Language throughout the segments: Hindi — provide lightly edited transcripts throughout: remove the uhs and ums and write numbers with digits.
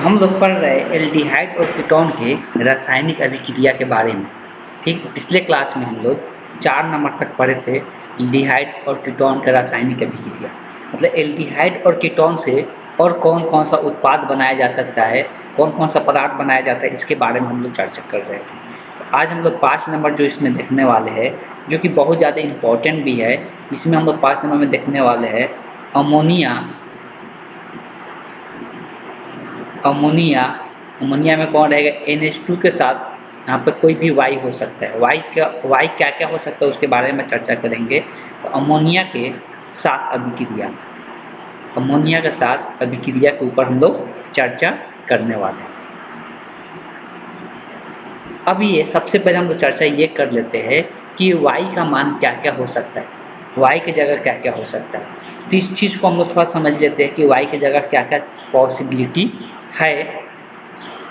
हम लोग पढ़ रहे हैं एल्डिहाइड और कीटोन के रासायनिक अभिक्रिया के बारे में। ठीक, पिछले क्लास में हम लोग 4 नंबर तक पढ़े थे एल्डिहाइड और कीटोन का रासायनिक अभिक्रिया। मतलब एल्डिहाइड और कीटोन से और कौन कौन सा उत्पाद बनाया जा सकता है, कौन कौन सा पदार्थ बनाया जाता है, इसके बारे में हम लोग चर्चा कर रहे थे। तो आज हम लोग 5 नंबर जो इसमें देखने वाले हैं, जो कि बहुत ज़्यादा इम्पोर्टेंट भी है, इसमें हम लोग 5 नंबर में देखने वाले हैं अमोनिया में कौन रहेगा, NH2 के साथ यहाँ पर कोई भी वाई हो सकता है। वाई क्या क्या हो सकता है उसके बारे में चर्चा करेंगे। तो अमोनिया के साथ अभिक्रिया के ऊपर हम लोग चर्चा करने वाले हैं। अब ये सबसे पहले हम लोग चर्चा ये कर लेते हैं कि वाई का मान क्या क्या हो सकता है, वाई की जगह क्या क्या हो सकता है। तो इस चीज़ को हम लोग थोड़ा समझ लेते हैं कि वाई की जगह क्या क्या पॉसिबिलिटी है,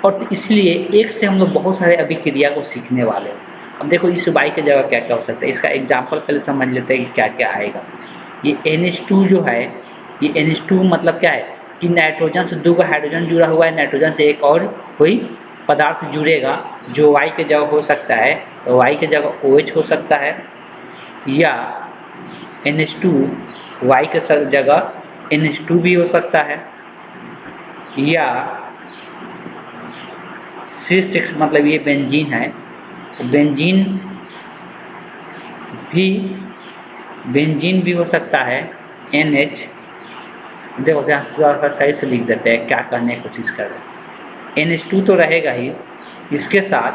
और इसलिए एक से हम लोग बहुत सारे अभिक्रिया को सीखने वाले हैं। अब देखो इस वाई की जगह क्या क्या हो सकता है, इसका एग्जाम्पल पहले समझ लेते हैं कि क्या क्या आएगा। ये NH2 जो है, ये NH2 मतलब क्या है कि नाइट्रोजन से 2 हाइड्रोजन जुड़ा हुआ है, नाइट्रोजन से एक और कोई पदार्थ जुड़ेगा जो वाई की जगह हो सकता है। तो वाई की जगह OH हो सकता है, या NH2 वाई के जगह NH2 भी हो सकता है, या C6 मतलब ये बेंजीन है, तो बेंजीन भी हो सकता है। NH देखो थोड़ा सा सही से लिख देते हैं, क्या करने की कोशिश कर रहे हैं। NH2 तो रहेगा ही, इसके साथ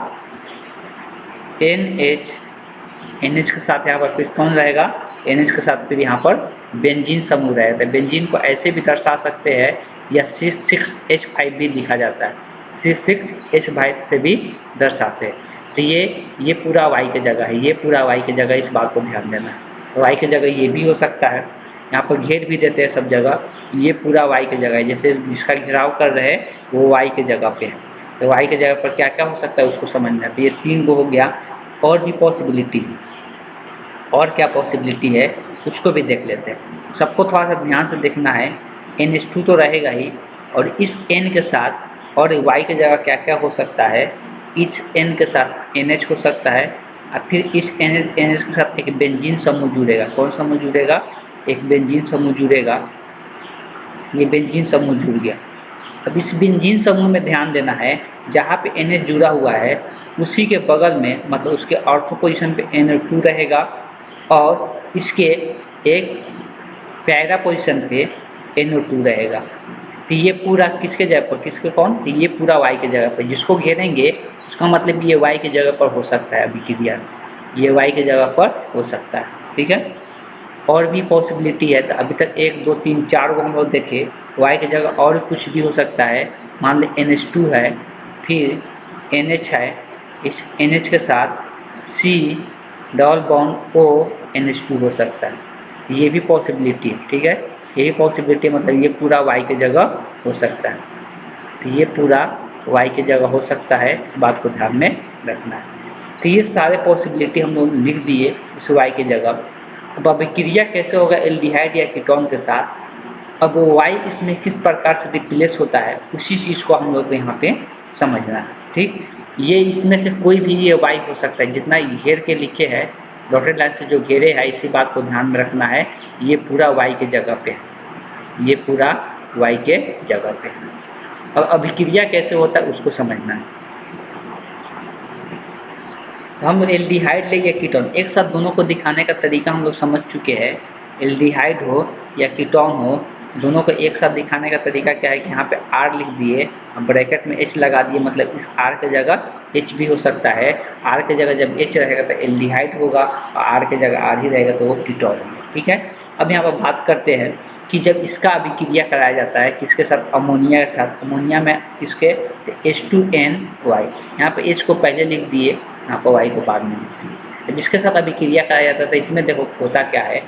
NH के साथ यहाँ पर फिर कौन रहेगा, NH के साथ फिर यहाँ पर बेंजीन समूह रहेगा। तो बेंजीन को ऐसे भी दर्शा सकते हैं, या C6H5 भी लिखा जाता है, C6H5 से भी दर्शाते हैं। तो ये पूरा वाई की जगह है, ये पूरा वाई की जगह, इस बात को ध्यान देना है। वाई की जगह ये भी हो सकता है, यहाँ पर घेर भी देते हैं सब जगह, ये पूरा वाई की जगह है, जैसे जिसका घेराव कर रहे हैं वो वाई की जगह पे है। तो वाई की जगह पर क्या क्या हो सकता है उसको समझना है। तो ये 3 गो हो गया, और भी पॉसिबिलिटी है, और क्या पॉसिबिलिटी है उसको भी देख लेते हैं। सबको थोड़ा सा ध्यान से देखना है। NH2 तो रहेगा ही, और इस N के साथ और Y की जगह क्या क्या हो सकता है, इस N के साथ NH हो सकता है, और फिर इस NH के साथ एक बेंजीन समूह जुड़ेगा। कौन समूह जुड़ेगा, एक बेंजीन समूह जुड़ेगा। ये बेंजीन समूह जुड़ गया। अब इस बेंजीन समूह में ध्यान देना है, जहाँ पे NH जुड़ा हुआ है उसी के बगल में, मतलब उसके ऑर्थो पोजीशन पे NO2 रहेगा, और इसके एक पैरा पोजीशन पे NO2 रहेगा। तो ये पूरा किसके जगह पर, तो ये पूरा Y की जगह पर, जिसको घेरेंगे उसका मतलब ये Y की जगह पर हो सकता है अभिक्रिया, ये Y की जगह पर हो सकता है। ठीक है, और भी पॉसिबिलिटी है। तो अभी तक 1 2 3 4 को हम लोग देखे, Y की जगह और कुछ भी हो सकता है। मान लो NH2 है, फिर NH है, इस NH के साथ C double bond O NH2 हो सकता है, ये भी पॉसिबिलिटी है। ठीक है, यही पॉसिबिलिटी मतलब ये पूरा Y की जगह हो सकता है। तो ये पूरा Y की जगह हो सकता है, इस बात को ध्यान में रखना है। तो ये सारे पॉसिबिलिटी हम लोग लिख दिए इस Y की जगह। अब अभिक्रिया कैसे होगा एल्डिहाइड या कीटोन के साथ, अब Y इसमें किस प्रकार से रिप्लेस होता है, उसी चीज़ को हम लोग को यहाँ पे समझना है। ठीक, ये इसमें से कोई भी ये Y हो सकता है, जितना घेर के लिखे है डॉटेड लाइन से जो घेरे है, इसी बात को ध्यान में रखना है। ये पूरा Y के जगह पे है, ये पूरा Y के जगह पे है। अब अभिक्रिया कैसे होता है उसको समझना है। हम एल्डिहाइड ले या कीटोन, एक साथ दोनों को दिखाने का तरीका हम लोग समझ चुके हैं। एल्डिहाइड हो या कीटोन हो, दोनों को एक साथ दिखाने का तरीका क्या है कि यहाँ पे R लिख दिए, ब्रैकेट में H लगा दिए, मतलब इस R की जगह H भी हो सकता है। R की जगह जब H रहेगा तो एल्डिहाइड होगा, और R की जगह R ही रहेगा तो वो कीटोन होगा। ठीक है, अब यहाँ पर बात करते हैं कि जब इसका अभिक्रिया कराया जाता है किसके साथ, अमोनिया के साथ। अमोनिया में इसके H2NY, यहाँ पे H को पहले लिख दिए, यहाँ पर Y को बाद में लिख दिए। जब इसके साथ अभिक्रिया कराया जाता है, इसमें देखो होता क्या है,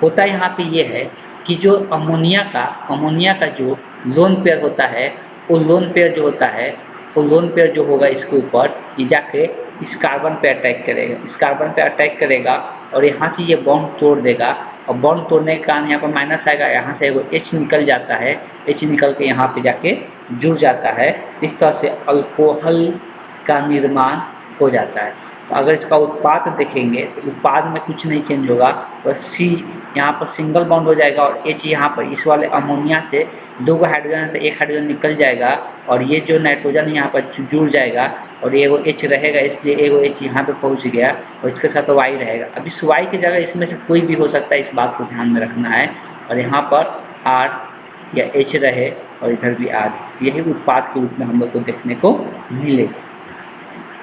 होता यहाँ पे ये है कि जो अमोनिया का जो लोन पेयर होता है, वो लोन पेयर जो होता है, वो लोन पेयर जो होगा इसके ऊपर ये जाके इस कार्बन पे अटैक करेगा, इस कार्बन पे अटैक करेगा, और यहाँ से ये बॉन्ड तोड़ देगा, और बॉन्ड तोड़ने के कारण यहाँ पर माइनस आएगा, यहाँ से एगो H निकल जाता है, H निकल के यहाँ पे जाके जुड़ जाता है। इस तरह से अल्कोहल का निर्माण हो जाता है। तो अगर इसका उत्पाद देखेंगे तो उत्पाद में कुछ नहीं चेंज होगा, बस C यहाँ पर सिंगल बॉन्ड हो जाएगा और H यहाँ पर इस वाले अमोनिया से 2 हाइड्रोजन है तो 1 हाइड्रोजन निकल जाएगा और ये जो नाइट्रोजन यहाँ पर जुड़ जाएगा और एगो H रहेगा, इसलिए एगो H यहाँ पे पहुँच गया और इसके साथ Y रहेगा। अब इस Y की जगह इसमें से कोई भी हो सकता है, इस बात को ध्यान में रखना है। और यहाँ पर R या H रहे और इधर भी R, यही उत्पाद के रूप में हम लोग को देखने को मिलेगा।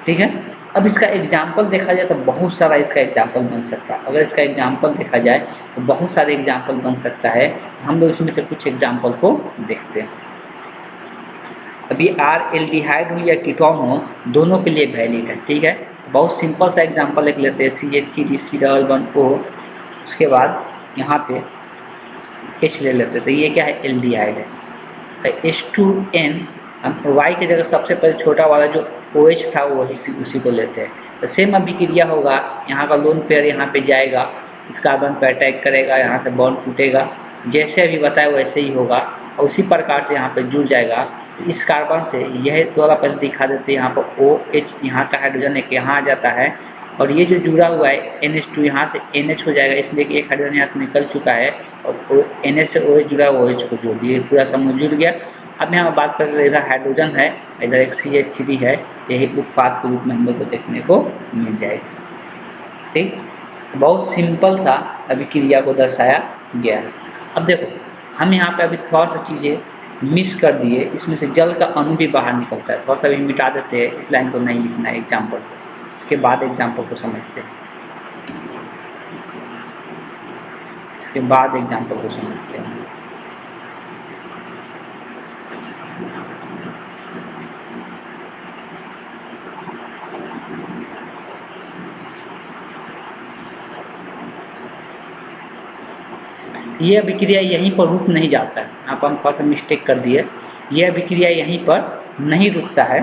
ठीक है, अब इसका एग्जाम्पल देखा जाए तो बहुत सारा इसका एग्जाम्पल बन सकता है। अगर इसका एग्जाम्पल देखा जाए तो बहुत सारे एग्जाम्पल बन सकता है। हम लोग इसमें से कुछ एग्जाम्पल को देखते हैं। अभी R एल्डिहाइड हो या कीटोन हो, दोनों के लिए वैलिड है। ठीक है, बहुत सिंपल सा एग्जाम्पल एक लेते हैं, CH3COO, उसके बाद यहाँ पे H ले लेते हैं, तो ये क्या है, एल्डिहाइड है। H2N, हम Y की जगह सबसे पहले छोटा वाला जो OH था वो उसी को लेते हैं। तो सेम अभिक्रिया होगा, यहाँ का लोन पेयर यहाँ पे जाएगा, इस कार्बन पर अटैक करेगा, यहाँ से बॉन्ड टूटेगा, जैसे अभी बताया वैसे ही होगा और उसी प्रकार से यहाँ पे जुड़ जाएगा। इस कार्बन से यह वाला पहले दिखा देते हैं, यहाँ पर OH, यहाँ का हाइड्रोजन एक यहाँ आ जाता है और ये जो जुड़ा हुआ है NH2 यहाँ से NH हो जाएगा, इसलिए कि एक हाइड्रोजन यहाँ से निकल चुका है और NH से OH जुड़ा हुआ, OH को जोड़ दिए, पूरा समूह जुड़ गया। अब यहाँ बात कर रहे हैं, इधर हाइड्रोजन है, इधर एक CH3 है, यही उत्पाद के रूप में हम लोग को देखने को मिल जाएगा। ठीक, बहुत सिंपल सा अभिक्रिया को दर्शाया गया है। अब देखो हम यहाँ पे अभी थोड़ा सा चीज़ें मिस कर दिए, इसमें से जल का अणु भी बाहर निकलता है, थोड़ा सा भी मिटा देते हैं, इस लाइन को नहीं लिखना है एग्जाम्पल को, इसके बाद एग्जाम्पल को समझते हैं, इसके बाद एग्जाम्पल को समझते हैं। ये अभिक्रिया यहीं पर रुक नहीं जाता है, यहाँ पर हम थोड़ा सा मिस्टेक कर दिए, ये अभिक्रिया यहीं पर नहीं रुकता है।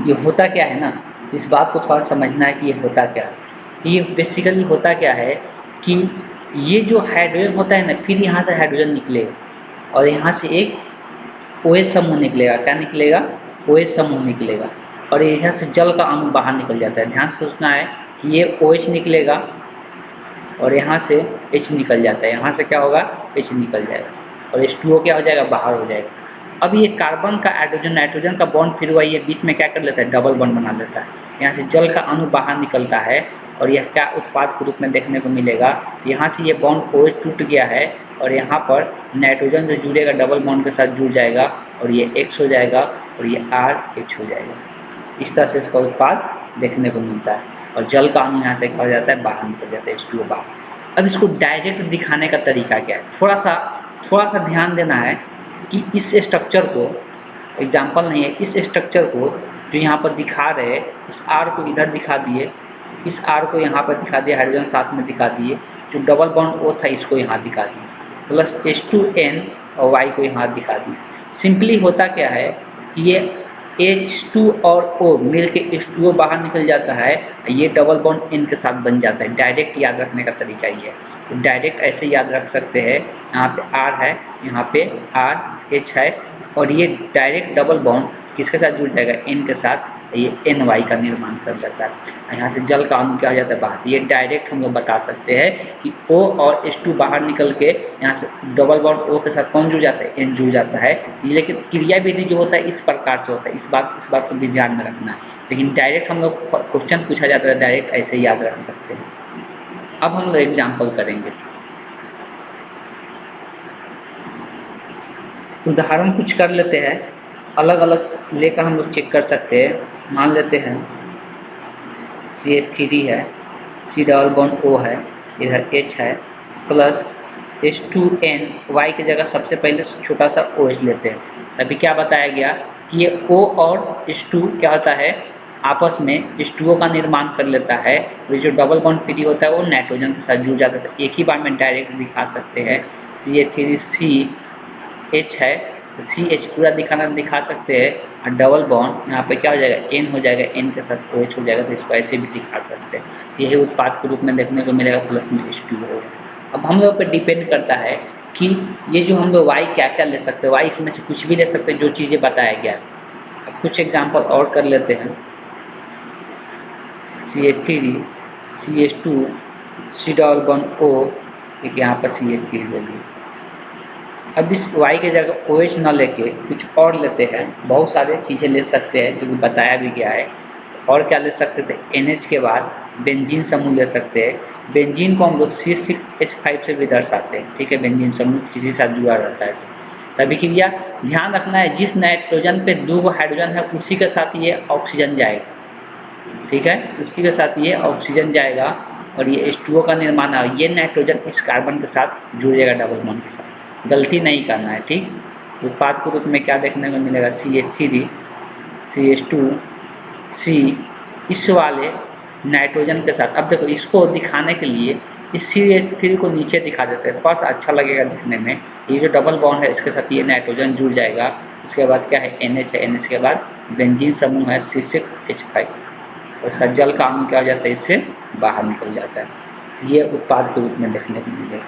ये होता क्या है ना, इस बात को थोड़ा समझना है कि ये होता क्या है। ये बेसिकली होता क्या है कि ये जो हाइड्रोजन होता है ना, फिर यहाँ से हाइड्रोजन निकलेगा और यहाँ से एक OH समूह निकलेगा। क्या निकलेगा, OH समूह निकलेगा और यहाँ से जल का अणु बाहर निकल जाता है। ध्यान से सोचना है कि ये OH निकलेगा और यहाँ से H निकल जाता है, यहाँ से क्या होगा, H निकल जाएगा और H2O क्या हो जाएगा, बाहर हो जाएगा। अब ये कार्बन का हाइड्रोजन नाइट्रोजन का बॉन्ड फिर हुआ, ये बीच में क्या कर लेता है, डबल बॉन्ड बना लेता है, यहाँ से जल का अणु बाहर निकलता है और यह क्या उत्पाद के रूप में देखने को मिलेगा। यहाँ से ये बॉन्ड OH टूट गया है और यहाँ पर नाइट्रोजन जो जुड़ेगा डबल बॉन्ड के साथ जुड़ जाएगा और ये X हो जाएगा और ये RH हो जाएगा। इस तरह से इसका उत्पाद देखने को मिलता है और जल का अणु यहाँ से क्या हो जाता है, बाहर निकल जाता है, H2O बाहर। अब इसको डायरेक्ट दिखाने का तरीका क्या है, थोड़ा सा ध्यान देना है कि इस स्ट्रक्चर को, एग्जाम्पल नहीं है, इस स्ट्रक्चर को जो यहाँ पर दिखा रहे, इस R को इधर दिखा दिए, इस R को यहाँ पर दिखा दिए, हाइड्रोजन साथ में दिखा दिए, जो डबल बॉन्ड O था इसको यहाँ दिखा दिए, प्लस H2N और Y को यहाँ दिखा दिए। सिंपली होता क्या है कि ये H2 और O मिल के H2O बाहर निकल जाता है, ये डबल बॉन्ड N के साथ बन जाता है। डायरेक्ट याद रखने का तरीका ये है, तो डायरेक्ट ऐसे याद रख सकते हैं, यहाँ पे R है, यहाँ पे RH है और ये डायरेक्ट डबल बॉन्ड किसके साथ जुड़ जाएगा, N के साथ, ये NY का निर्माण कर लेता है। यहाँ से जल का अणु क्या हो जाता है, बाहर। ये डायरेक्ट हम लोग बता सकते हैं कि O और H2 बाहर निकल के यहाँ से डबल बॉन्ड O के साथ कौन जुड़ जाता है, N जुड़ जाता है। लेकिन क्रिया विधि जो होता है इस प्रकार से होता है, इस बात को भी ध्यान में रखना है। लेकिन डायरेक्ट हम लोग क्वेश्चन पूछा जाता है, डायरेक्ट ऐसे याद रख सकते हैं। अब हम लोग एग्जाम्पल करेंगे, उदाहरण कुछ कर लेते हैं, अलग अलग लेकर हम लोग चेक कर सकते हैं। मान लेते हैं CH3 है, C डबल बॉन्ड O है, इधर H है, प्लस H2N, Y की जगह सबसे पहले छोटा सा OH लेते हैं। अभी क्या बताया गया कि ये O और H2 क्या होता है, आपस में H2O का निर्माण कर लेता है और जो डबल बॉन्ड फ्री होता है वो नाइट्रोजन के साथ जुड़ जाता है। तो एक ही बार में डायरेक्ट दिखा सकते हैं, CH3CH है, CH पूरा दिखा सकते हैं और डबल बॉन्ड यहाँ पे क्या हो जाएगा, N हो जाएगा, N के साथ OH हो जाएगा, तो इसको ऐसे भी दिखा सकते हैं। यही उत्पाद के रूप में देखने को मिलेगा, प्लस में H2 होगा। अब हम लोग पर डिपेंड करता है कि ये जो हम लोग वाई क्या क्या ले सकते हैं, वाई इसमें से कुछ भी ले सकते हैं जो चीज़ें बताया गया। अब कुछ एग्जाम्पल और कर लेते हैं। CH3 CH2 C++O, एक यहाँ पर CH3 ले लिए। अब इस Y की जगह OH न लेके कुछ और लेते हैं, बहुत सारे चीज़ें ले सकते हैं जो कि बताया भी गया है। और क्या ले सकते थे, NH के बाद बेंजीन समूह ले सकते हैं। बेंजीन को हम लोग C6H5 से भी दर्शाते हैं, ठीक है। बेंजीन समूह किसी साथ जुड़ा रहता है तभी क्रिया। ध्यान रखना है जिस नाइट्रोजन पे 2 हाइड्रोजन है उसी के साथ ये ऑक्सीजन जाएगा, ठीक है, उसी के साथ ये ऑक्सीजन जाएगा और ये H2O का निर्माण है। ये नाइट्रोजन इस कार्बन के साथ जुड़ेगा डबल बॉन्ड के साथ, गलती नहीं करना है, ठीक। उत्पाद के रूप में क्या देखने को मिलेगा, CH3 CH2 C इस वाले नाइट्रोजन के साथ। अब देखो इसको दिखाने के लिए इस CH3 को नीचे दिखा देते हैं, थोड़ा सा अच्छा लगेगा दिखने में। ये जो डबल बॉन्ड है इसके साथ ये नाइट्रोजन जुड़ जाएगा। उसके बाद क्या है, NH है, NH के बाद बेंजीन समूह है C6H5, उसका जल का अणु क्या हो जाता है, इससे बाहर निकल जाता है। ये उत्पाद के रूप में देखने को मिलेगा।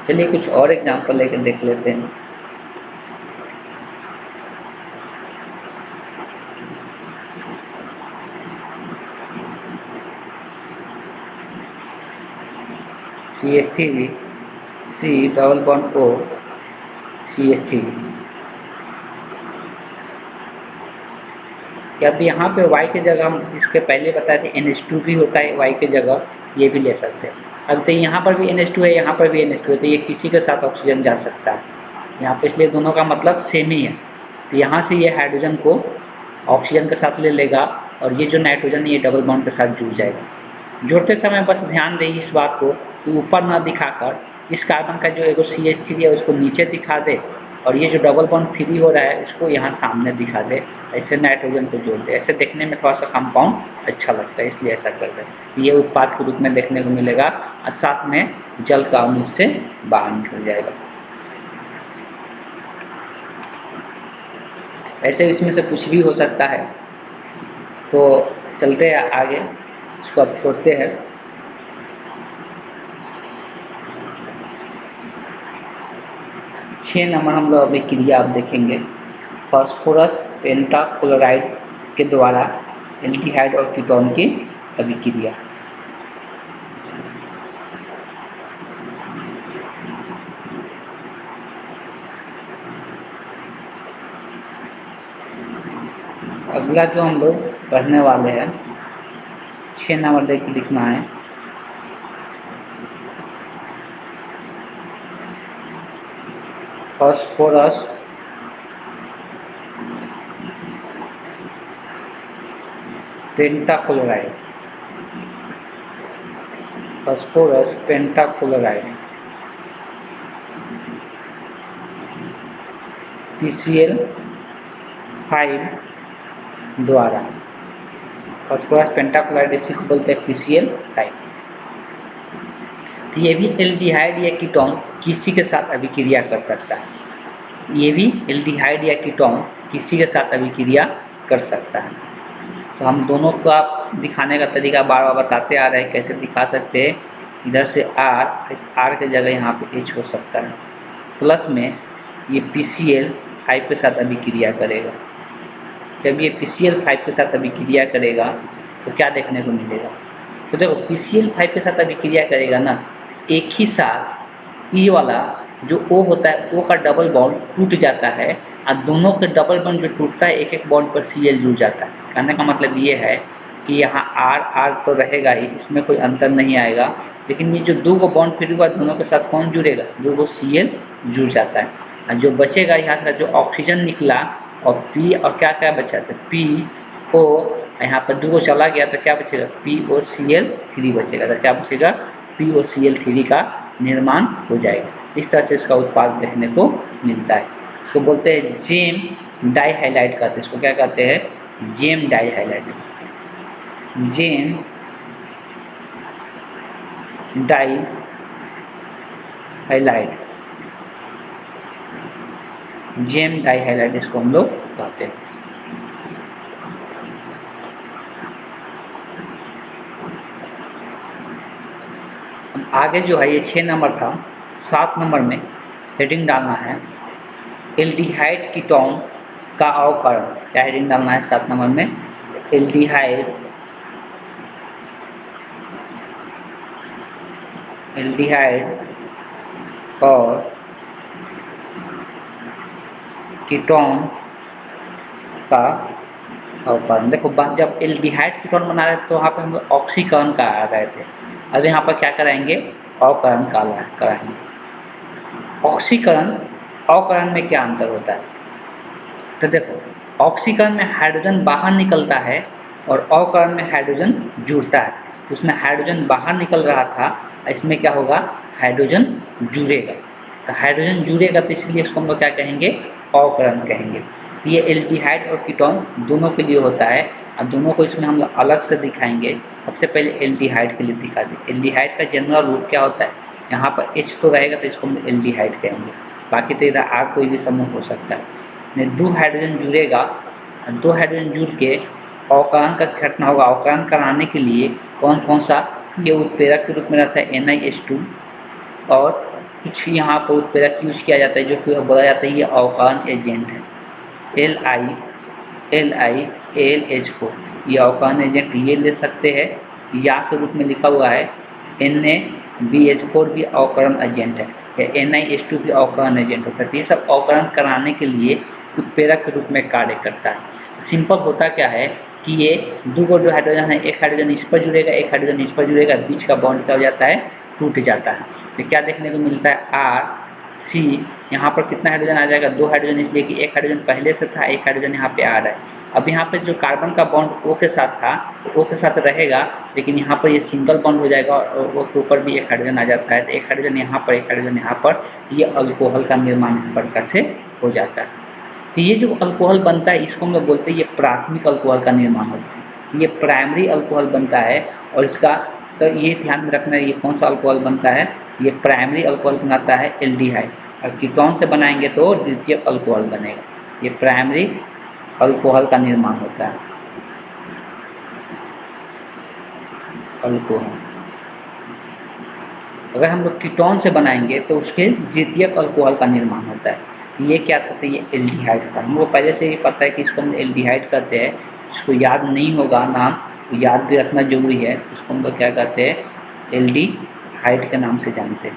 चलिए कुछ और एग्जाम्पल लेकर देख लेते हैं। CH3 C++O CH3। अब यहाँ पे Y की जगह हम इसके पहले बताए थे NH2 भी होता है Y की जगह, ये भी ले सकते हैं। अब तो यहाँ पर भी NH2 है, यहाँ पर भी NH2 है, तो ये किसी के साथ ऑक्सीजन जा सकता है यहाँ पे, इसलिए दोनों का मतलब सेम ही है। तो यहाँ से ये हाइड्रोजन को ऑक्सीजन के साथ ले लेगा और ये जो नाइट्रोजन है ये डबल बॉन्ड के साथ जुड़ जाएगा। जोड़ते समय बस ध्यान दें इस बात को कि ऊपर ना दिखाकर इस कार्बन का जो एगो CH3 है उसको नीचे दिखा दे और ये जो डबल बॉन्ड फ्री हो रहा है इसको यहाँ सामने दिखा दे, ऐसे नाइट्रोजन को जोड़ दे। ऐसे देखने में थोड़ा सा कंपाउंड अच्छा लगता है, इसलिए ऐसा कर दे। ये उत्पाद के रूप में देखने को मिलेगा और साथ में जल का अणु से बाहर निकल जाएगा। ऐसे इसमें से कुछ भी हो सकता है। तो चलते हैं आगे, इसको अब छोड़ते हैं। छः नंबर हम लोग अभी क्रिया अब देखेंगे। फास्फोरस पेंटाक्लोराइड के द्वारा एल्डिहाइड और कीटोन की अभिक्रिया। अगला जो हम लोग पढ़ने वाले हैं 6 नंबर देख लिखना है। Phosphorus pentachloride, phosphorus pentachloride PCl5 द्वारा, फास्फोरस पेंटाक्लोराइड इसी को बोलते हैं PCl5। ये भी एल्डिहाइड या कीटोन किसी के साथ अभिक्रिया कर सकता है। ये भी एल्डिहाइड या कीटोन किसी के साथ अभिक्रिया कर सकता है। तो हम दोनों को आप दिखाने का तरीका बार बार बताते आ रहे हैं, कैसे दिखा सकते हैं। इधर से R, इस R के जगह यहाँ पे H हो सकता है, प्लस में ये PCl5 के साथ अभिक्रिया करेगा। जब ये PCl5 के साथ अभिक्रिया करेगा तो क्या देखने को मिलेगा, तो देखो PCl5 के साथ अभिक्रिया करेगा ना, एक ही साथ ये वाला जो O होता है O का डबल बॉन्ड टूट जाता है और दोनों के डबल बॉन्ड जो टूटता है एक एक बॉन्ड पर Cl जुड़ जाता है। कहने का मतलब ये है कि यहाँ R तो रहेगा ही, इसमें कोई अंतर नहीं आएगा, लेकिन ये जो दो गो बॉन्ड फिर हुआ दोनों के साथ कौन जुड़ेगा, दो गो Cl जुड़ जाता है। और जो बचेगा यहाँ से जो ऑक्सीजन निकला और P और क्या क्या बचा था PO, यहाँ पर दो गो चला गया तो क्या बचेगा POCl3 बचेगा। तो क्या बचेगा, POCl3 का निर्माण हो जाएगा। इस तरह से इसका उत्पाद देखने को मिलता है। इसको बोलते हैं जेम डाइहाइलाइड कहते हैं। इसको क्या कहते हैं, जेम डाइहाइलाइड। जेम डाइहाइलाइड, जेम डाइहाइलाइड इसको हम लोग कहते हैं। आगे जो है ये 6 नंबर था, 7 नंबर में हेडिंग डालना है एल्डिहाइड कीटोन का अवकरण। क्या हेडिंग डालना है 7 नंबर में? एल्डिहाइड और कीटोन का अवकरण। देखो जब एल्डिहाइड कीटोन बना रहे थे तो वहाँ पे हम लोग ऑक्सीकरण का आ रहे थे, अब यहाँ पर क्या कराएंगे? अवकरण कराएंगे। ऑक्सीकरण अवकरण में क्या अंतर होता है? तो देखो, ऑक्सीकरण में हाइड्रोजन बाहर निकलता है और अवकरण में हाइड्रोजन जुड़ता है। उसमें हाइड्रोजन बाहर निकल रहा था, इसमें क्या होगा? हाइड्रोजन जुड़ेगा। तो हाइड्रोजन जुड़ेगा तो इसलिए इसको हम लोग क्या कहेंगे? अवकरण कहेंगे। ये एल्डिहाइड और कीटोन दोनों के लिए होता है और दोनों को इसमें हम लोग अलग से दिखाएंगे। सबसे पहले एल्डिहाइड के लिए दिखा दें। एल्डिहाइड का जनरल रूप क्या होता है? यहाँ पर H तो रहेगा तो इसको हम एल्डिहाइड कहेंगे, बाकी तो इधर R कोई भी समूह हो सकता है। 2 हाइड्रोजन जुड़ेगा, 2 हाइड्रोजन जुड़ के अवकरण का घटना होगा। अवकरण कराने के लिए कौन कौन सा ये उत्प्रेरक के रूप में रहता है? NiH2 और कुछ यहाँ पर उत्प्रेरक यूज किया जाता है जो कि बोला जाता है ये अवकरण एजेंट है। LiAlH4 ये अवकरण एजेंट ये ले सकते हैं, या के रूप में लिखा हुआ है NaBH4 भी अवकरण एजेंट है, या NiH2 भी अवकरण एजेंट होता है। ये सब अवकरण कराने के लिए उत्प्रेरक के रूप में कार्य करता है। सिंपल होता क्या है कि ये दो जो हाइड्रोजन है, एक हाइड्रोजन इस पर जुड़ेगा, एक हाइड्रोजन इस पर जुड़ेगा, बीच का बॉन्ड क्या हो जाता है? टूट जाता है। तो क्या देखने को मिलता है? RC। यहाँ पर कितना हाइड्रोजन आ जाएगा? 2 हाइड्रोजन, इसलिए कि एक हाइड्रोजन पहले से था, एक हाइड्रोजन यहाँ पे आ रहा है। अब यहाँ पे जो कार्बन का बॉन्ड O के साथ था, O के साथ रहेगा, लेकिन यहाँ पर ये सिंगल बॉन्ड हो जाएगा और O के ऊपर भी एक हाइड्रोजन आ जाता है। तो एक हाइड्रोजन यहाँ पर, एक हाइड्रोजन यहाँ पर, ये अल्कोहल का निर्माण इस प्रकार से हो जाता है। तो ये जो अल्कोहल बनता है इसको हम लोग बोलते हैं ये प्राथमिक अल्कोहल का निर्माण होता है। ये प्राइमरी अल्कोहल बनता है और इसका तो ये ध्यान में रखना है, ये कौन सा अल्कोहल बनता है? ये प्राइमरी अल्कोहल बनाता है एल्डिहाइड, और कीटोन से बनाएंगे तो द्वितीयक अल्कोहल बनेगा। ये प्राइमरी अल्कोहल का निर्माण होता है। अल्कोहल अगर हम लोग कीटोन से बनाएंगे तो उसके द्वितीयक अल्कोहल का निर्माण होता है। ये क्या कहते हैं? ये एल्डिहाइड का। हमको पहले से ही पता है कि इसको हम एल्डिहाइड कहते हैं। इसको याद नहीं होगा नाम, तो याद भी रखना जरूरी है। उसको हम लोग क्या कहते हैं? एल्डिहाइड के नाम से जानते हैं।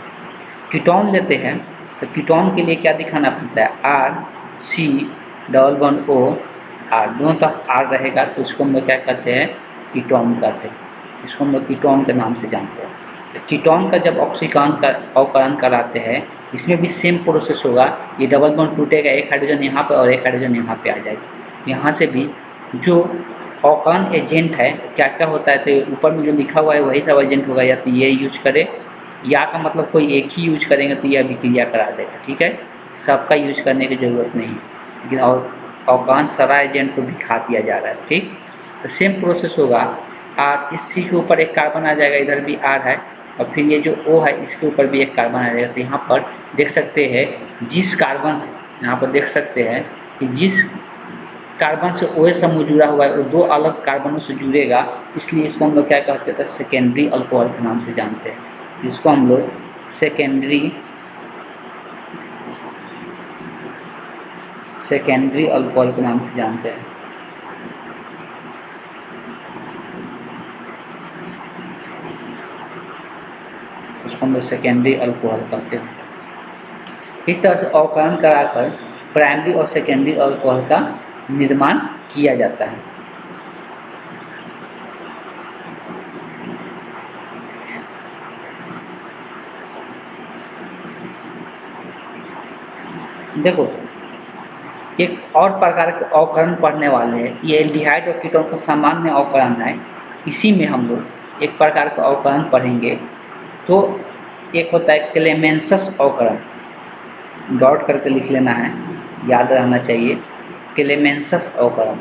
कीटोन लेते हैं तो कीटोन के लिए क्या दिखाना पड़ता है? RC⋯O R, दोनों तरफ R रहेगा तो उसको हम लोग क्या कहते हैं? कीटोन कहते हैं। इसको हम लोग कीटोन के नाम से जानते हैं। तो कीटोन का जब ऑक्सीकरण का अवकरण कराते हैं, इसमें भी सेम प्रोसेस होगा। ये डबल बॉन्ड टूटेगा, एक हाइड्रोजन यहाँ पर और एक हाइड्रोजन यहाँ पे आ जाएगा। यहाँ से भी जो अवकरण एजेंट है क्या क्या होता है, तो ऊपर में जो लिखा हुआ है वही सब एजेंट होगा। या तो ये यूज करे, या का मतलब कोई एक ही यूज करेंगे तो यह अभिक्रिया करा देगा। ठीक है, सबका यूज करने की जरूरत नहीं है, लेकिन अवकरण सारा एजेंट को दिखा दिया जा रहा है। ठीक, तो सेम प्रोसेस होगा। R, इस C के ऊपर एक कार्बन आ जाएगा, इधर भी R है, और फिर ये जो O है इसके ऊपर भी एक कार्बन आ जाएगा। तो यहाँ पर देख सकते हैं जिस कार्बन से, यहाँ पर देख सकते हैं कि जिस कार्बन से OH समूह जुड़ा हुआ है वो 2 अलग कार्बनों से जुड़ेगा, इसलिए इसको हम लोग क्या कहते हैं? सेकेंडरी अल्कोहल के नाम से जानते हैं। इसको हम लोग सेकेंडरी अल्कोहल के नाम से जानते हैं। उसको हम लोग सेकेंडरी अल्कोहल कहते हैं। इस तरह से अवकरण कराकर प्राइमरी और सेकेंडरी अल्कोहल का निर्माण किया जाता है। देखो, एक और प्रकार के अवकरण पढ़ने वाले हैं। ये एल्डिहाइड और कीटोन का सामान्य अवकरण है। इसी में हम लोग एक प्रकार का अवकरण पढ़ेंगे। तो एक होता है क्लेमेंसस अवकरण, डॉट करके लिख लेना है, याद रहना चाहिए। क्लेमेंसस अवकरण,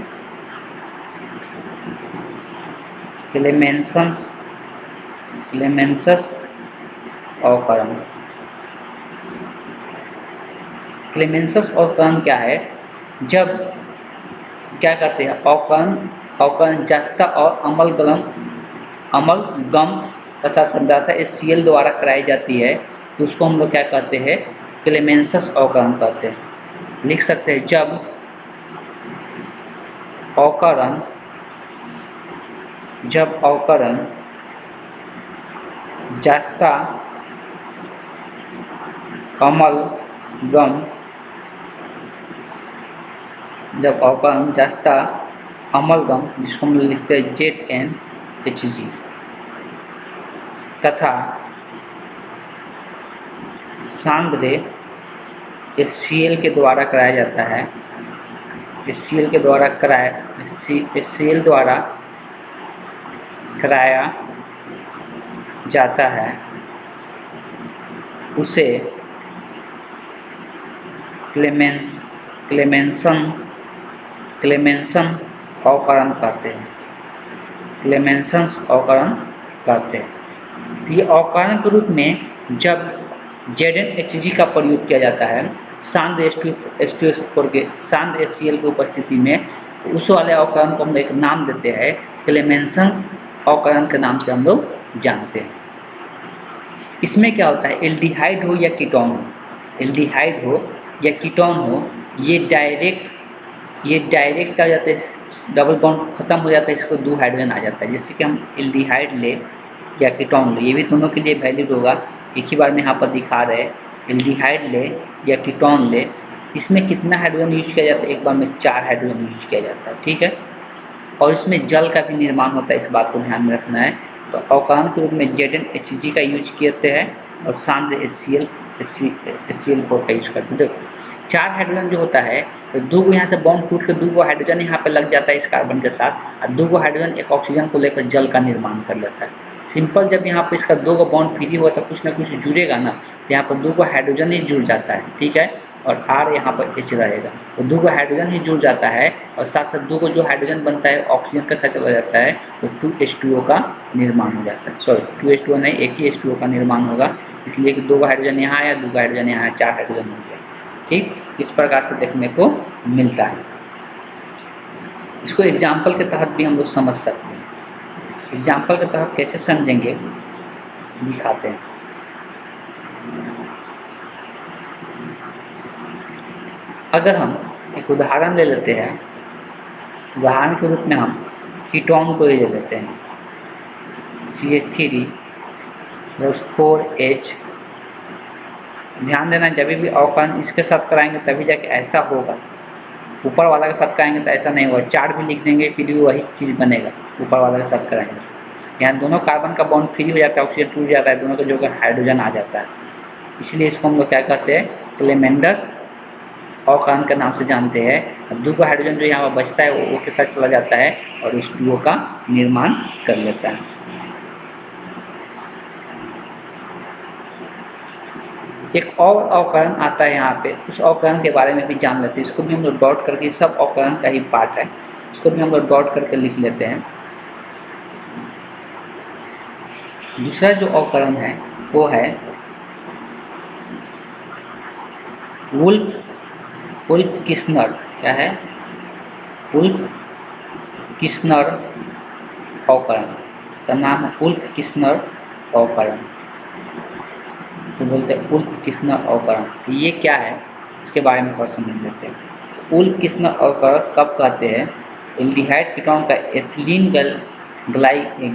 क्लेमेंसस अवकरण। क्लेमेंसस अवकरण क्या है? जब क्या करते हैं? अवकरण जस्ता और अम्लगम तथा सांद्रता HCl द्वारा कराई जाती है तो उसको हम लोग क्या कहते हैं, क्लेमेंसस अवकरण कहते हैं। लिख सकते हैं जब अवकरण जस्ता अमलगम, जब अवकरण जस्ता अमलगम जिसको हम लोग लिखते हैं ZnHg तथा सांद्र HCl के द्वारा कराया जाता है, HCl द्वारा कराया जाता है, उसे क्लेमेंसन अवकरण कहते हैं। क्लेमेंसन अवकरण कहते हैं। ये अवकरण के रूप में जब ZnHg का प्रयोग किया जाता है सांद्र H2SO4 के सांद्र HCl की उपस्थिति में, तो उस वाले अवकरण को हम एक नाम देते हैं, क्लेमेंसन अवकरण के नाम से हम लोग जानते हैं। इसमें क्या होता है, एल्डिहाइड हो या कीटोन हो, एल्डिहाइड हो या कीटोन हो, ये डायरेक्ट क्या हो जाता है, डबल बॉन्ड खत्म हो जाता है, इसको 2 हाइड्रोजन आ जाता है। जैसे कि हम एल्डिहाइड ले या कीटोन ले, ये भी दोनों के लिए वैलिड होगा, एक ही बार में यहाँ पर दिखा रहे हैं। एल्डिहाइड ले या कीटोन ले, इसमें कितना हाइड्रोजन यूज किया जाता है, एक बार में 4 हाइड्रोजन यूज किया जाता है, ठीक है। और इसमें जल का भी निर्माण होता है, इस बात को ध्यान में रखना है। तो अवकरण के रूप में ZnHg का यूज करते हैं और सांद्र HCl4 का यूज करते हैं। देखो 4 हाइड्रोजन जो होता है, तो 2 यहाँ से बॉन्ड टूट के 2 हाइड्रोजन यहाँ पे लग जाता है इस कार्बन के साथ, और 2 हाइड्रोजन एक ऑक्सीजन को लेकर जल का निर्माण कर लेता है। सिंपल जब यहाँ पे इसका 2 बॉन्ड फ्री हुआ तो कुछ ना कुछ जुड़ेगा ना, तो यहाँ पर 2 हाइड्रोजन ही जुड़ जाता है, ठीक है, और R यहाँ पर H रहेगा, तो 2 हाइड्रोजन ही जुड़ जाता है, और साथ साथ 2 जो हाइड्रोजन बनता है ऑक्सीजन के साथ चला जाता है, तो 2H2O का निर्माण हो जाता है। सॉरी 2H2O नहीं, एक ही H2O का निर्माण होगा, इसलिए कि 2 हाइड्रोजन यहाँ आया, 2 हाइड्रोजन यहाँ, 4 हाइड्रोजन हो गया, ठीक। इस प्रकार से देखने को मिलता है। इसको एग्जाम्पल के तहत भी हम लोग समझ सकते हैं। एग्जाम्पल के तहत कैसे समझेंगे, दिखाते हैं। अगर हम एक उदाहरण ले लेते हैं, उदाहरण के रूप में हम कीटोन को ही ले लेते हैं, CH3+4H। ध्यान देना, जब भी अवकरण इसके साथ कराएंगे तभी जाके ऐसा होगा, ऊपर वाला के साथ कराएंगे तो ऐसा नहीं होगा। 4 भी लिख देंगे फिर भी वही चीज़ बनेगा, ऊपर वाला के साथ कराएंगे। यहाँ दोनों कार्बन का बॉन्ड फ्री हो जाता है, ऑक्सीजन टूट जाता है, दोनों का जो हाइड्रोजन आ जाता है, इसलिए इसको हम लोग क्या कहते हैं, क्लेमेंडस अवकरण के नाम से जानते हैं। अब 2 हाइड्रोजन जो यहाँ पर बचता है वो के साथ चला जाता है और H2O का निर्माण कर लेता है। एक और अवकरण आता है यहाँ पे, उस अवकरण के बारे में भी जान लेते हैं। इसको भी हम लोग डॉट करके, सब अवकरण का ही पार्ट है, इसको भी हम लोग डॉट करके लिख लेते हैं। दूसरा जो अवकरण है वो है वुल्फ-किस्नर। क्या है? वुल्फ-किस्नर अवकरण का नाम है वुल्फ-किस्नर अवकरण, तो बोलते हैं वुल्फ-किस्नर अवकरण। तो ये क्या है इसके बारे में थोड़ा समझ लेते हैं। वुल्फ-किस्नर अवकरण कब कहते हैं? एल्डिहाइड कीटोन का एथिलीन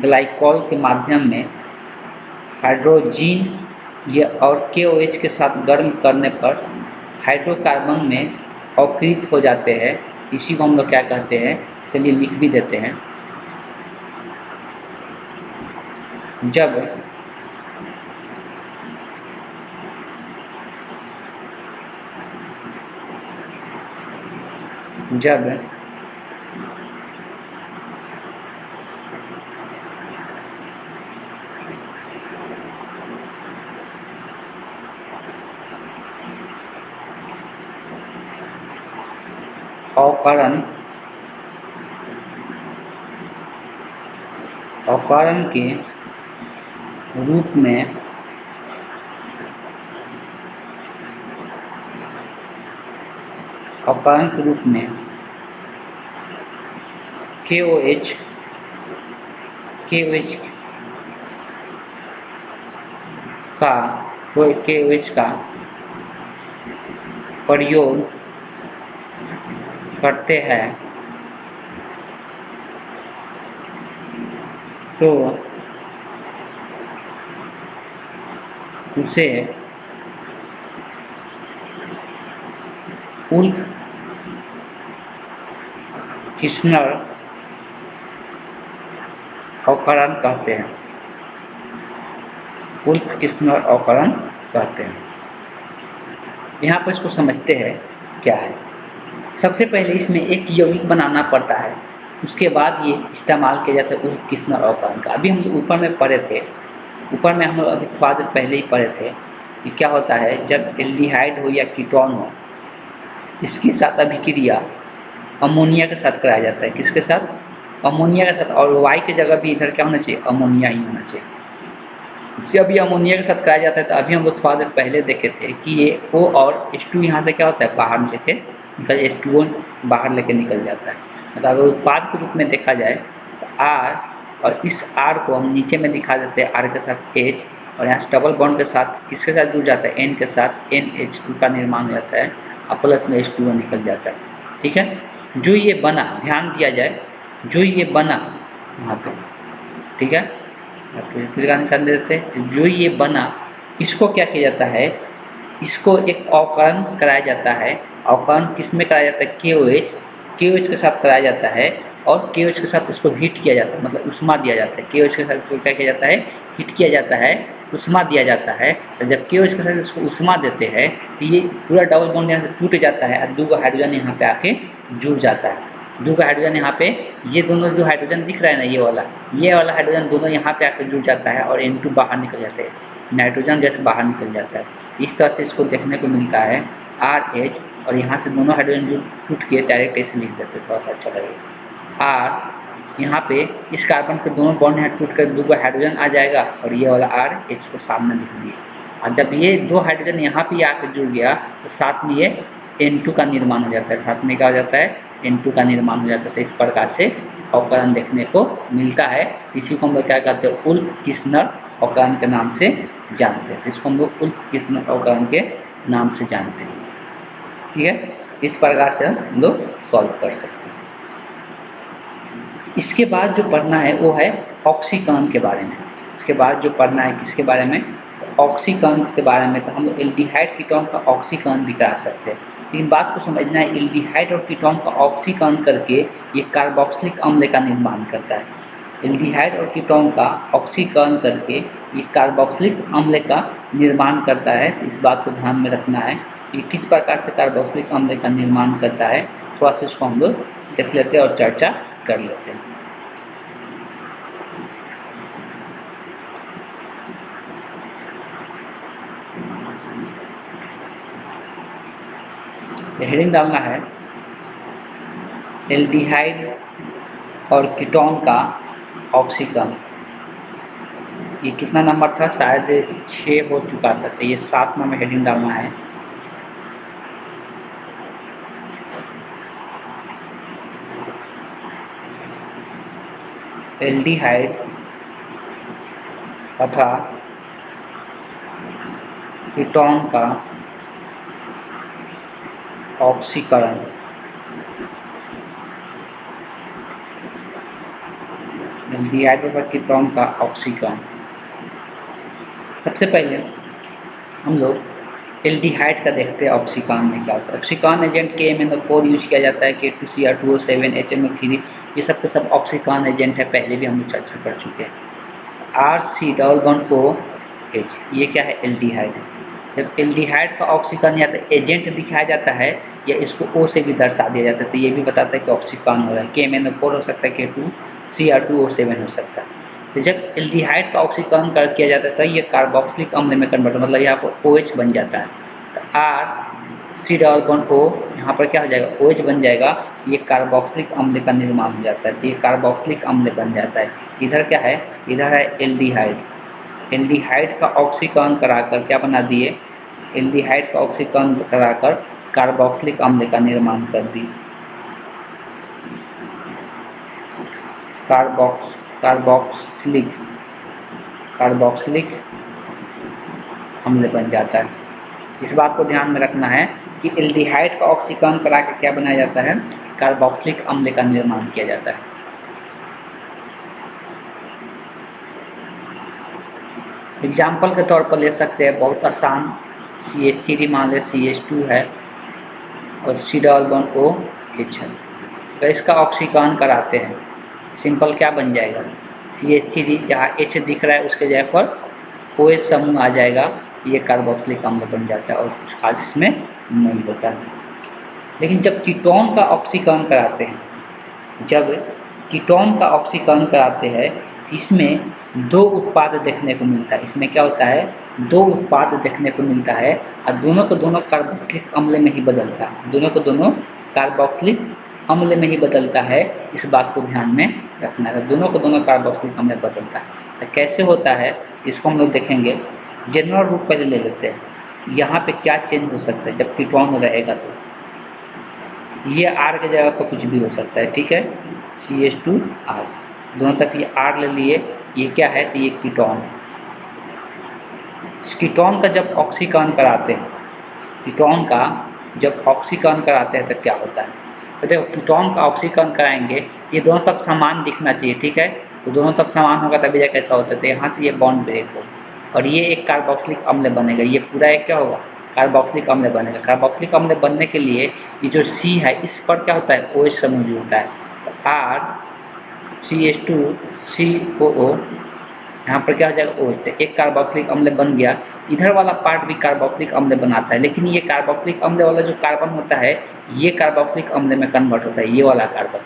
ग्लाइकॉल के माध्यम में हाइड्रोजीन और KOH के साथ गर्म करने पर हाइड्रोकार्बन में अवकृत हो जाते हैं। इसी को हम लोग क्या कहते हैं, चलिए लिख भी देते हैं। जब अवकरण के रूप में KOH का KOH का प्रयोग करते हैं तो उसे उल्फ किस्नर अवकरण कहते हैं। उल्फ किस्नर अवकरण कहते हैं। यहाँ पर इसको समझते हैं क्या है। सबसे पहले इसमें एक यौगिक बनाना पड़ता है, उसके बाद ये इस्तेमाल किया जाता है उल्फ किस्नर अवकरण का। अभी हम लोग ऊपर में पढ़े थे, ऊपर में हम लोग अभी थोड़ा देर पहले ही पढ़े थे कि क्या होता है जब एल्डिहाइड हो या कीटोन हो, इसके साथ अभिक्रिया अमोनिया के साथ कराया जाता है। किसके साथ? अमोनिया के साथ। और वाई की जगह भी इधर क्या होना चाहिए? अमोनिया ही होना चाहिए। जब ये अमोनिया के साथ कराया जाता है तो अभी हम लोग थोड़ा देर पहले देखे थे कि ये O और H2 यहाँ से क्या होता है बाहर लेके निकल, H2O बाहर लेके निकल जाता है। मतलब अगर उत्पाद के रूप में देखा जाए तो R, और इस R को हम नीचे में दिखा देते हैं R के साथ H, और यहाँ डबल बॉन्ड के साथ किसके साथ जुड़ जाता है? N के साथ NH2 का निर्माण हो जाता है और प्लस में H2O निकल जाता है। ठीक है, जो ये बना, ध्यान दिया जाए, जो ये बना यहाँ पे, ठीक है, का निशान दे देते हैं। जो ये बना, इसको क्या किया जाता है? इसको एक अवकरण कराया जाता है। अवकरण किस में कराया जाता है? KOH के साथ कराया जाता है, और KOH के साथ इसको हीट किया जाता है, मतलब उष्मा दिया जाता है। KOH के साथ इसको क्या किया जाता है? हीट किया जाता है, उष्मा दिया जाता है। तो जब KOH के साथ इसको उष्मा देते हैं तो ये पूरा डबल बॉन्ड यहाँ से टूट जाता है और 2 हाइड्रोजन यहाँ पे आके जुड़ जाता है। 2 हाइड्रोजन यहाँ पे, ये दोनों जो हाइड्रोजन दिख रहा है ना, ये वाला हाइड्रोजन दोनों यहाँ पे आकर जुड़ जाता है और N2 बाहर निकल जाता है, नाइट्रोजन गैस बाहर निकल जाता है। इस तरह से इसको देखने को मिलता है RH, और यहाँ से दोनों हाइड्रोजन टूट के डायरेक्ट ऐसे लिख देते, थोड़ा सा अच्छा लगेगा। R यहाँ पे इस कार्बन के दोनों बॉन्ड यहाँ टूट कर 2 हाइड्रोजन आ जाएगा, और ये वाला RH को सामने लिख दिए। और जब ये 2 हाइड्रोजन यहाँ पे आकर जुड़ गया तो साथ में ये N2 का निर्माण हो जाता है। साथ में क्या हो जाता है? N2 का निर्माण हो जाता है। तो इस प्रकार से अवकरण देखने को मिलता है। इसी को हम लोग क्या कहते हैं? उल्फ किस्नर अवकरण के नाम से जानते हैं। इसको हम लोग उल्फ किस्नर अवकरण के नाम से जानते हैं। ठीक है, इस प्रकार से हम लोग सॉल्व कर सकते हैं। इसके बाद जो पढ़ना है वो है ऑक्सीकरण के बारे में। इसके बाद जो पढ़ना है किसके बारे में? ऑक्सीकरण के बारे में। तो हम लोग एल्डिहाइड कीटोन का ऑक्सीकरण भी करा सकते हैं, लेकिन बात को समझना है, एल्डिहाइड और कीटोन का ऑक्सीकरण करके ये कार्बोक्सिलिक अम्ल का निर्माण करता है। एल्डिहाइड और कीटोन का ऑक्सीकरण करके ये कार्बोक्सिलिक अम्ल का निर्माण करता है। इस बात को ध्यान में रखना है कि किस प्रकार से कार्बोक्सिलिक अम्ल का निर्माण करता है। थोड़ा सा इसको हम लोग देख लेते हैं और चर्चा कर लेते हैं। हेडिंग डालना है एल्डिहाइड और कीटोन का ऑक्सीकरण। ये कितना नंबर था? शायद 6 हो चुका था, तो ये 7 नंबर हेडिंग डालना है। एल्डिहाइड तथा कीटोन का ऑक्सीकरण। एल्डिहाइड तथा कीटोन का ऑक्सीकरण। सबसे पहले हम लोग एल्डिहाइड का देखते हैं ऑक्सीकरण में क्या होता है। ऑक्सीकरण एजेंट KMnO4 यूज किया जाता है, K2Cr2O7 HNO3, ये सब के सब ऑक्सीकरण एजेंट है। पहले भी हम लोग चर्चा कर चुके हैं। RC डबल बॉन्ड OH, ये क्या है? एल्डिहाइड है। जब एल्डिहाइड का ऑक्सीकरण या तो एजेंट दिखाया जाता है या इसको O से भी दर्शा दिया जाता है, तो ये भी बताता है कि ऑक्सीकरण हो रहा है। KMnO4 हो सकता है, K2Cr2O7 हो सकता है। तो जब एल्डिहाइड का ऑक्सीकरण किया जाता है तो ये कार्बोक्सिलिक अम्ल में कन्वर्ट, मतलब यहाँ पर OH बन जाता है। तो RC डबल बॉन्ड O, यहाँ पर क्या हो जाएगा? OH बन जाएगा। ये कार्बोक्सिलिक अम्ल का निर्माण हो जाता है, तो ये कार्बोक्सिलिक अम्ल बन जाता है। इधर क्या है? इधर है एल्डिहाइड। एल्डिहाइड का ऑक्सीकरण कराकर क्या बना दिए? एल्डिहाइड का ऑक्सीकरण कराकर कार्बोक्सिलिक अम्ल का निर्माण कर दी। कार्बोक्सिलिक अम्ल बन जाता है। इस बात को ध्यान में रखना है कि एल्डिहाइड का ऑक्सीकरण करा के क्या बनाया जाता है, कार्बोक्सिलिक अम्ल का निर्माण किया जाता है। एग्जाम्पल के तौर पर ले सकते हैं, बहुत आसान, CH3 मान ले CH2 है और C≡OH है, तो इसका ऑक्सीकरण कराते हैं, सिंपल क्या बन जाएगा, CH3 जहाँ H दिख रहा है उसके जगह पर OH समूह आ जाएगा, ये कार्बोक्सिलिक अम्ल बन जाता है और कुछ खास इसमें नहीं होता है। लेकिन जब कीटोन का ऑक्सीकरण कराते हैं, जब कीटोन का ऑक्सीकरण कराते हैं, इसमें दो उत्पाद देखने को मिलता है। इसमें क्या होता है, दो उत्पाद देखने को मिलता है और दोनों को दोनों कार्बोक्सिलिक अम्ल में ही बदलता है, दोनों को दोनों कार्बोक्सिलिक अम्ल में ही बदलता है। इस बात को ध्यान में रखना है, दोनों को दोनों कार्बोक्सिलिक अम्ल में बदलता है। तो कैसे होता है इसको हम लोग देखेंगे। जनरल रूप पहले ले लेते हैं, यहाँ पे क्या चेंज हो सकता है जब कीटोन रहेगा, तो ये R की जगह पर कुछ भी हो सकता है, ठीक है, CH2R, दोनों तक ये R ले लिए, ये क्या है, तो ये कीटोन है। कीटोन का जब ऑक्सीकरण कराते हैं, कीटोन का जब ऑक्सीकरण कराते हैं तो क्या होता है, तो देखो कीटोन का ऑक्सीकरण कराएंगे, ये दोनों तक समान दिखना चाहिए, ठीक है, तो दोनों तक समान होगा तभी जाके कैसा होता है, तो यहाँ से ये बॉन्ड ब्रेक हो और ये एक कार्बोक्सिलिक अम्ल बनेगा, ये पूरा एक क्या होगा, कार्बोक्सिलिक अम्ल बनेगा। कार्बोक्सिलिक अम्ल बनने के लिए ये जो C है इस पर क्या होता है, OH समूह जुड़ता है, तो R CH2 COO, यहाँ पर क्या हो जाएगा, OH, एक कार्बोक्सिलिक अम्ल बन गया। इधर वाला पार्ट भी कार्बोक्सिलिक अम्ल बनाता है, लेकिन ये कार्बोक्सिलिक अम्ल वाला जो कार्बन होता है ये कार्बोक्सिलिक अम्ल में कन्वर्ट होता है, ये वाला कार्बन,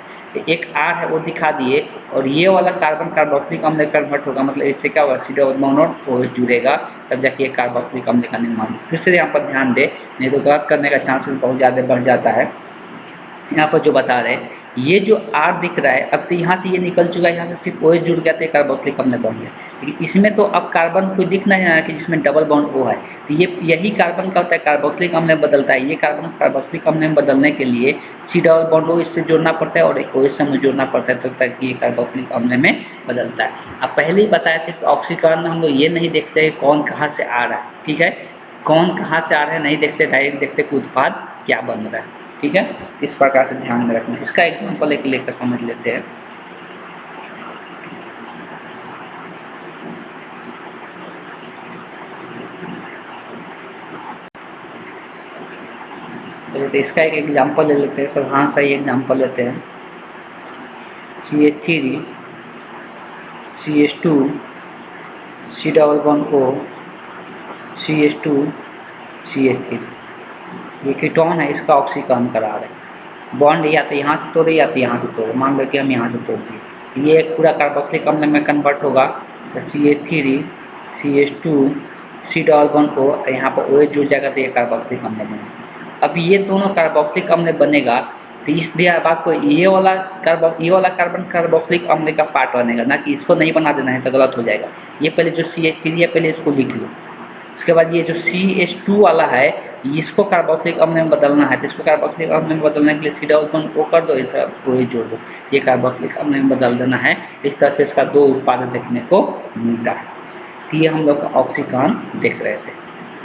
एक R है वो दिखा दिए, और ये वाला कार्बन कार्बोक्सिलिक अम्ल में कन्वर्ट होगा, मतलब इससे क्या होगा, C≡OH जुड़ेगा, तब जाके ये कार्बोक्सिलिक अम्ल का निर्माण। फिर से यहाँ पर ध्यान दे, नहीं तो गलत करने का चांसेस बहुत ज़्यादा बढ़ जाता है। यहाँ पर जो बता रहे हैं, ये जो R दिख रहा है, अब तो यहाँ से ये निकल चुका है, यहाँ से सिर्फ OH जुड़ गया तो कार्बोक्सिलिक अम्ल बन गया, लेकिन इसमें तो अब कार्बन कोई दिख नहीं रहा कि जिसमें डबल बॉन्ड O है, तो ये यही कार्बन का होता है कार्बोक्सिलिक अम्ल में बदलता है। ये कार्बन कार्बोक्सिलिक अम्ल में बदलने के लिए C≡O इससे जोड़ना पड़ता है और OH समूह जोड़ना पड़ता है, तब तक ये कार्बोक्सिलिक अम्ल में बदलता है। अब पहले ही बताया था कि ऑक्सीकरण में हम लोग ये नहीं देखते हैं कौन कहाँ से आ रहा है, ठीक है, कौन कहाँ से आ रहा है नहीं देखते, डायरेक्ट देखते कि उत्पाद क्या बन रहा है, ठीक है, इस प्रकार से ध्यान में रखना। इसका एग्जाम्पल एक लेकर समझ लेते हैं। चलिए तो इसका एक एग्जाम्पल ले लेते हैं, साधारण सा ही एग्जाम्पल लेते हैं। CH3 CH2 C≡O CH2 CH3, ये कीटोन है, इसका ऑक्सीकरण करा रहे हैं। बॉन्ड या तो यहाँ से तोड़े या तो यहाँ से तोड़े, मान लो कि हम यहाँ से तोड़ दिए, ये एक पूरा कार्बोक्सिलिक अम्ल में कन्वर्ट होगा, तो CH3 CH2 C≡O, यहाँ पर OH जुड़ जाएगा तो ये कार्बोक्सिलिक अम्ल बनेगा। अब ये दोनों कार्बोक्सिलिक अम्ल बनेगा, तो इसलिए बात को ये वाला कार्बन कार्बोक्सिलिक अम्ल का पार्ट बनेगा, ना कि इसको नहीं बना देना है तो गलत हो जाएगा। ये पहले जो CH3 है पहले इसको लिख लो, उसके बाद ये जो CH2 वाला है इसको कार्बोक्सिलिक अम्ल में बदलना है, तो इसको कार्बोक्सिलिक अम्ल में बदलने के लिए C≡O कर दो, इस तरह OH जोड़ दो, ये कार्बोक्सिलिक अम्ल में बदल देना है। इस तरह से इसका दो उत्पाद देखने को मिलता है। तो ये हम लोग का ऑक्सीकरण देख रहे थे।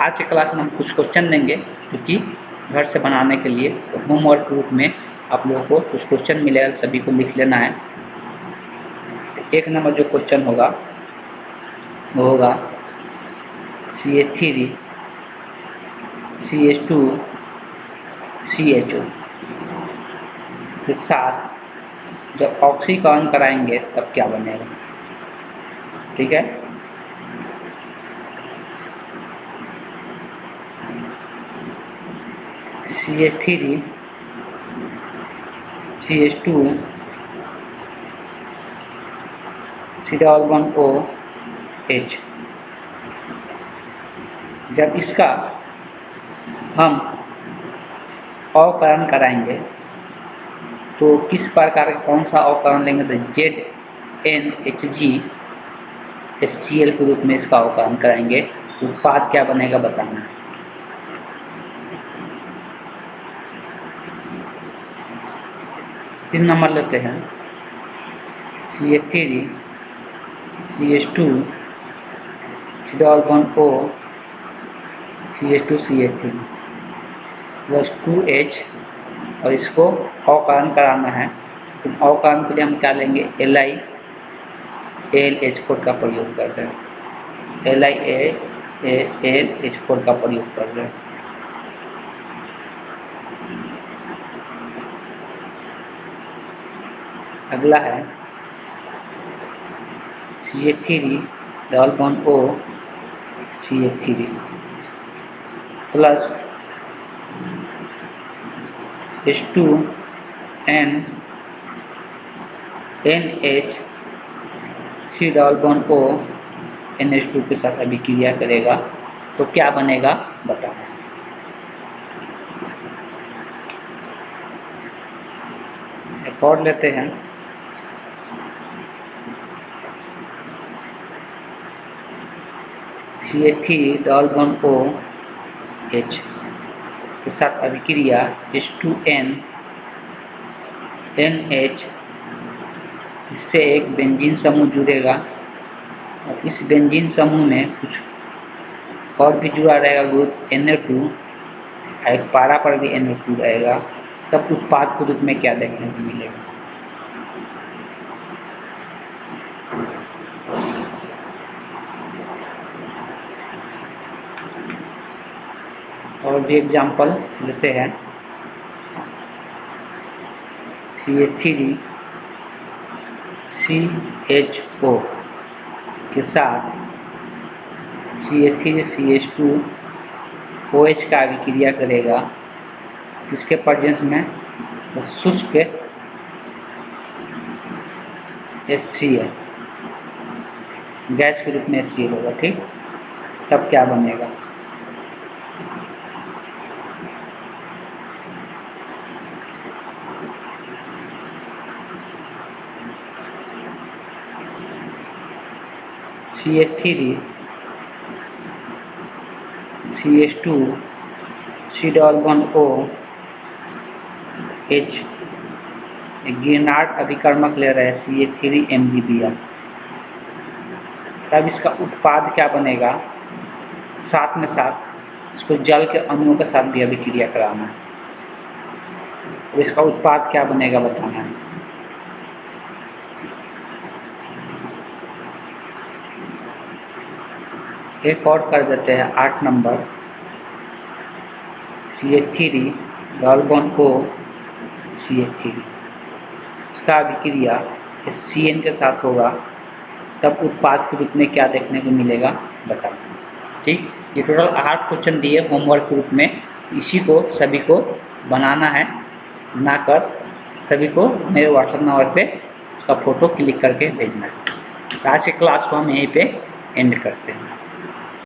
आज की क्लास में हम कुछ क्वेश्चन लेंगे, क्योंकि घर से बनाने के लिए तो होमवर्क रूप में आप लोगों को कुछ क्वेश्चन मिलेगा, सभी को लिख लेना है। एक नंबर जो क्वेश्चन होगा वो होगा CH3 CH2 CHO के साथ जब ऑक्सीकरण कराएंगे तब क्या बनेगा, ठीक है। CH3 CH2 C≡OH, जब इसका हम अवकरण कराएंगे तो किस प्रकार का कौन सा अवकरण लेंगे, तो ZnHg HCl के रूप में इसका अवकरण कराएंगे, उत्पाद क्या बनेगा बताना है। 3 नंबर लेते हैं, CH3 CH2 C≡O CH2CH3 plus 2H, और इसको अवकरण कराना है। तो अवकरण के लिए हम क्या लेंगे, LiAlH4 का प्रयोग कर रहे हैं, LiAlH4 का प्रयोग कर रहे हैं। अगला है CH3 double bond O CH3 plus H2N NH C double bond O NH2 के साथ अभिक्रिया करेगा तो क्या बनेगा बताना। एक और लेते हैं, CH3 double bond O H के साथ अभिक्रिया H2N NH, इससे एक बेंजीन समूह जुड़ेगा और इस बेंजीन समूह में कुछ और भी जुड़ा रहेगा ग्रुप NO2, एक पारा पर भी NO2 रहेगा। तब उत्पाद के रूप में क्या देखने को मिलेगा। और भी एग्जाम्पल लेते हैं, CH3 CHO के साथ CH3 CH2 OH का अभिक्रिया करेगा, इसके प्रेजेंस में तो शुष्क HCl गैस के रूप में HCl होगा, ठीक। तब क्या बनेगा, CH3 CH2 C double bond O H गिरनार्ड अभिकर्मक ले रहे हैं CH3 MgBr। तब इसका उत्पाद क्या बनेगा, साथ में साथ इसको जल के अणुओं के साथ भी अभिक्रिया कराना है, तो इसका उत्पाद क्या बनेगा बताना है। एक और कर देते हैं 8 number, CH3 double bond O CH3, इसका अभिक्रिया HCN के साथ होगा, तब उत्पाद के रूप में क्या देखने को मिलेगा बताना, ठीक। ये टोटल 8 क्वेश्चन दिए होमवर्क के रूप में, इसी को सभी को बनाना है, बनाकर सभी को मेरे व्हाट्सएप नंबर पे उसका फ़ोटो क्लिक करके भेजना है। आज के क्लास को हम यहीं पे एंड करते हैं।